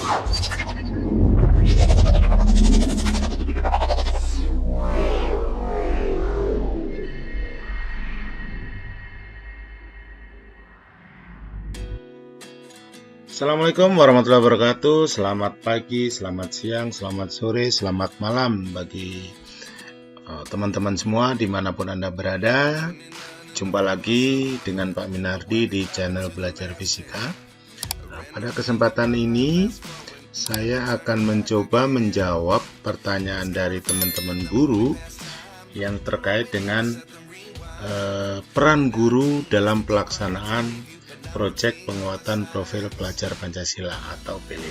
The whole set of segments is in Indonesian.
Assalamualaikum warahmatullahi wabarakatuh. Selamat pagi, selamat siang, selamat sore, selamat malam bagi teman-teman semua dimanapun Anda berada. Jumpa lagi dengan Pak Minardi di channel Belajar Fisika. Pada kesempatan ini saya akan mencoba menjawab pertanyaan dari teman-teman guru yang terkait dengan peran guru dalam pelaksanaan proyek penguatan profil pelajar Pancasila atau P5.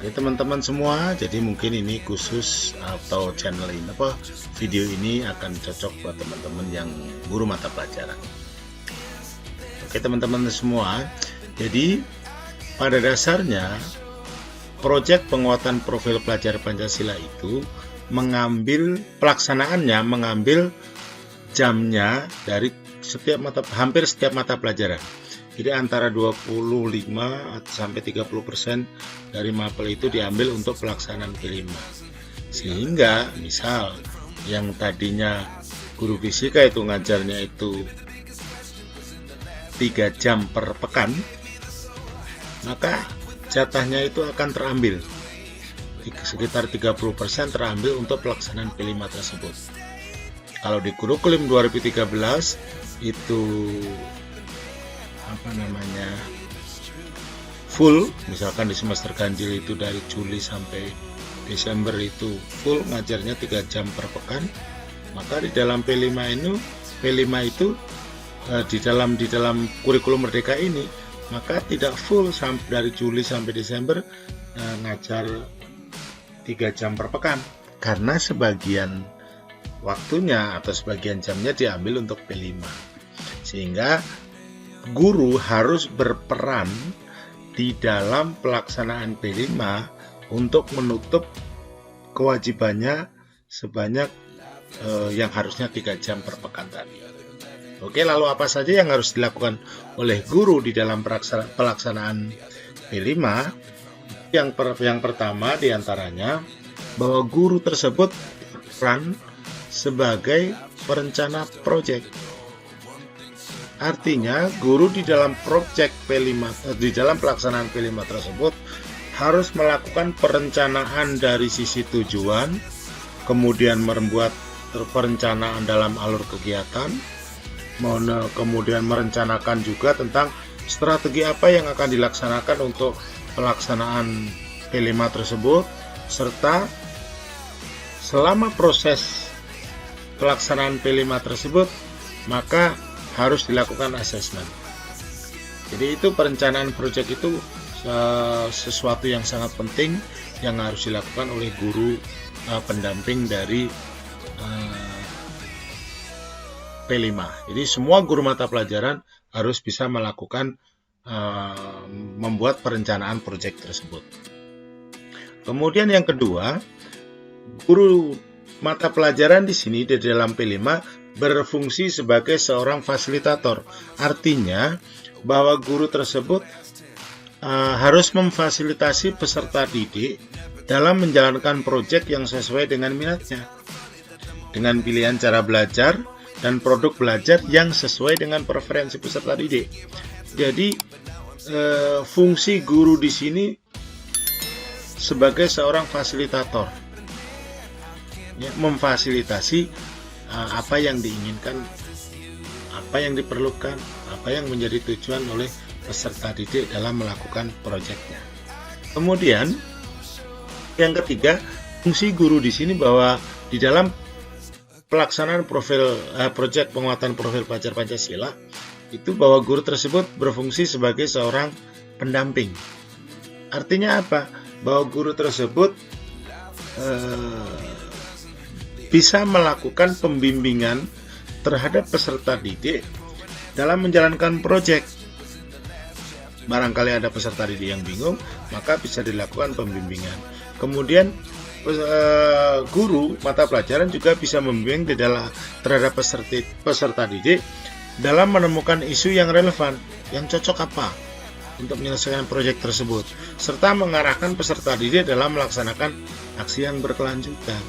Oke teman-teman semua, jadi mungkin ini khusus atau channel ini video ini akan cocok buat teman-teman yang guru mata pelajaran. Oke teman-teman semua, jadi pada dasarnya proyek penguatan profil pelajar Pancasila itu mengambil jamnya dari hampir setiap mata pelajaran. Jadi antara 25 sampai 30% dari mapel itu diambil untuk pelaksanaan P5. Sehingga misal yang tadinya guru fisika itu ngajarnya itu 3 jam per pekan, maka jatahnya itu akan terambil. Sekitar 30% terambil untuk pelaksanaan P5 tersebut. Kalau di kurikulum 2013 itu full, misalkan di semester ganjil itu dari Juli sampai Desember itu full ngajarnya 3 jam per pekan, maka di dalam P5 itu di dalam kurikulum Merdeka ini maka tidak full dari Juli sampai Desember ngajar 3 jam per pekan, karena sebagian waktunya atau sebagian jamnya diambil untuk P5. Sehingga guru harus berperan di dalam pelaksanaan P5 untuk menutup kewajibannya sebanyak yang harusnya 3 jam per pekan tadi. Oke, lalu apa saja yang harus dilakukan oleh guru di dalam pelaksanaan P5? Yang pertama diantaranya bahwa guru tersebut berperan sebagai perencana proyek. Artinya guru di dalam proyek P5, di dalam pelaksanaan P5 tersebut harus melakukan perencanaan dari sisi tujuan, kemudian membuat perencanaan dalam alur kegiatan, kemudian merencanakan juga tentang strategi apa yang akan dilaksanakan untuk pelaksanaan P5 tersebut, serta selama proses pelaksanaan P5 tersebut maka harus dilakukan asesmen. Jadi itu perencanaan proyek itu sesuatu yang sangat penting yang harus dilakukan oleh guru pendamping dari P5. Jadi semua guru mata pelajaran harus bisa melakukan membuat perencanaan proyek tersebut. Kemudian yang kedua, guru mata pelajaran di sini di dalam P5 berfungsi sebagai seorang fasilitator. Artinya bahwa guru tersebut harus memfasilitasi peserta didik dalam menjalankan proyek yang sesuai dengan minatnya, dengan pilihan cara belajar dan produk belajar yang sesuai dengan preferensi peserta didik. Jadi fungsi guru di sini sebagai seorang fasilitator, memfasilitasi apa yang diinginkan, apa yang diperlukan, apa yang menjadi tujuan oleh peserta didik dalam melakukan proyeknya. Kemudian yang ketiga, fungsi guru di sini bahwa di dalam pelaksanaan proyek penguatan profil pelajar Pancasila itu bahwa guru tersebut berfungsi sebagai seorang pendamping. Artinya apa? Bahwa guru tersebut bisa melakukan pembimbingan terhadap peserta didik dalam menjalankan proyek. Barangkali ada peserta didik yang bingung, maka bisa dilakukan pembimbingan. Kemudian guru mata pelajaran juga bisa membimbing terhadap peserta didik dalam menemukan isu yang relevan, yang cocok apa, untuk menyelesaikan proyek tersebut, serta mengarahkan peserta didik dalam melaksanakan aksi yang berkelanjutan.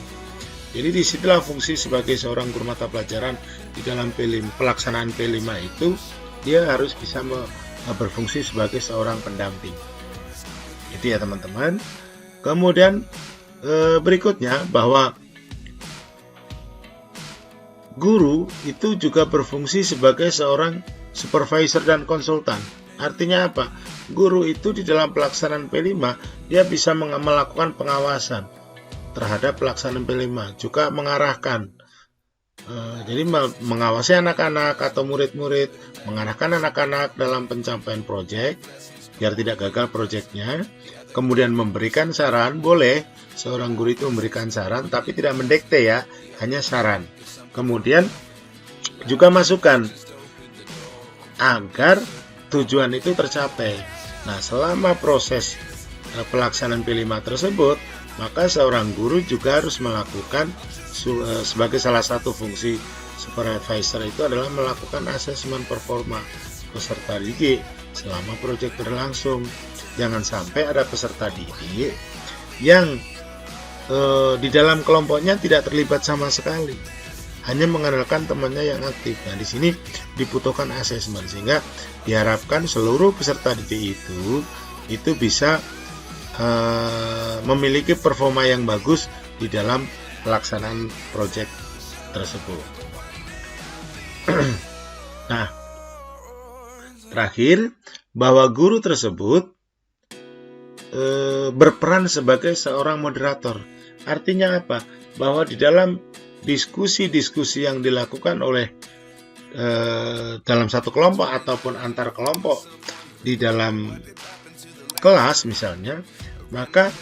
Jadi disitulah fungsi sebagai seorang guru mata pelajaran di dalam pelaksanaan P5 itu, dia harus bisa berfungsi sebagai seorang pendamping. Itu ya teman-teman. Kemudian berikutnya bahwa guru itu juga berfungsi sebagai seorang supervisor dan konsultan. Artinya apa? Guru itu di dalam pelaksanaan P5 dia bisa melakukan pengawasan terhadap pelaksanaan P5, juga mengarahkan. Jadi mengawasi anak-anak atau murid-murid, mengarahkan anak-anak dalam pencapaian proyek biar tidak gagal proyeknya. Kemudian memberikan saran, boleh seorang guru itu memberikan saran tapi tidak mendikte ya, hanya saran. Kemudian juga masukan agar tujuan itu tercapai. Nah, selama proses pelaksanaan P5 tersebut, maka seorang guru juga harus melakukan sebagai salah satu fungsi supervisor itu adalah melakukan asesmen performa peserta didik selama proyek berlangsung. Jangan sampai ada peserta didik yang di dalam kelompoknya tidak terlibat sama sekali, hanya mengandalkan temannya yang aktif. Nah, di sini dibutuhkan asesmen sehingga diharapkan seluruh peserta didik itu bisa memiliki performa yang bagus di dalam pelaksanaan proyek tersebut. Nah, terakhir bahwa guru tersebut berperan sebagai seorang moderator. Artinya apa? Bahwa di dalam diskusi-diskusi yang dilakukan oleh dalam satu kelompok ataupun antar kelompok di dalam kelas misalnya, maka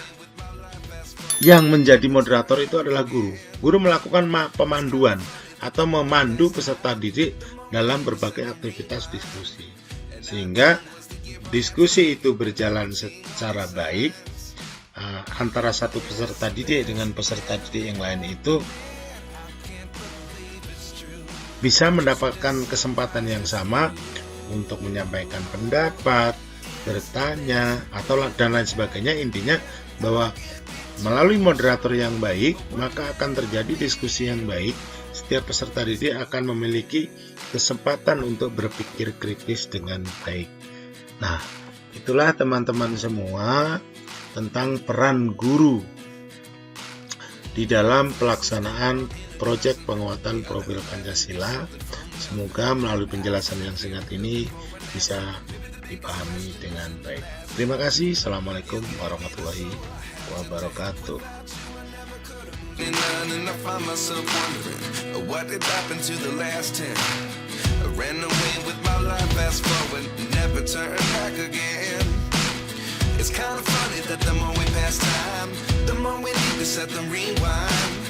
yang menjadi moderator itu adalah guru. Guru melakukan pemanduan atau memandu peserta didik dalam berbagai aktivitas diskusi, sehingga diskusi itu berjalan secara baik antara satu peserta didik dengan peserta didik yang lain itu bisa mendapatkan kesempatan yang sama untuk menyampaikan pendapat, bertanya, atau dan lain sebagainya. Intinya bahwa melalui moderator yang baik, maka akan terjadi diskusi yang baik. Setiap peserta didik akan memiliki kesempatan untuk berpikir kritis dengan baik. Nah, itulah teman-teman semua tentang peran guru di dalam pelaksanaan proyek penguatan profil Pancasila. Semoga melalui penjelasan yang singkat ini bisa dipahami dengan baik. Terima kasih. Assalamualaikum warahmatullahi wabarakatuh. It's kind of funny that the more we pass time, the more we need to set the rewind.